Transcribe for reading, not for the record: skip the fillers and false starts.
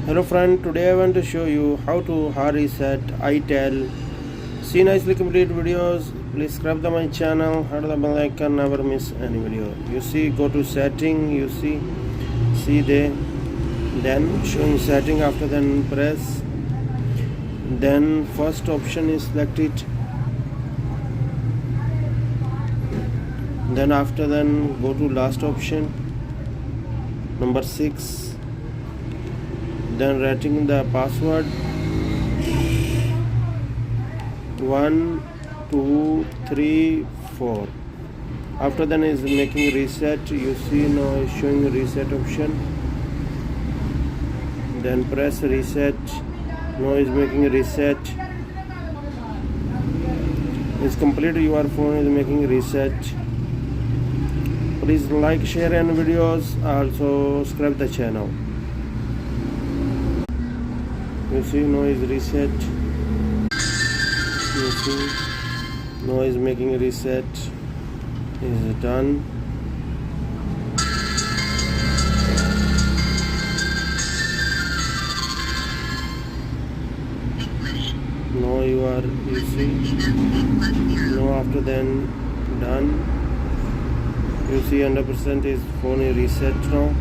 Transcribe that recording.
Hello friend, today I want to show you how to hard reset Itel. See nicely complete videos. Please subscribe to my channel, hit the bell icon, never miss any video. You see, go to setting, you see there, then showing setting, after then press, then first option is select it, then after then go to last option, number 6, then writing the password 1 2 3 4. After then is making reset. You see now is showing reset option, then press reset. Now is making reset. Is complete. Your phone is making reset. Please like, share and videos, also subscribe the channel. You see now is reset. You see now is making reset. Is done. Now you see now after then done. You see 100% is phone is reset now.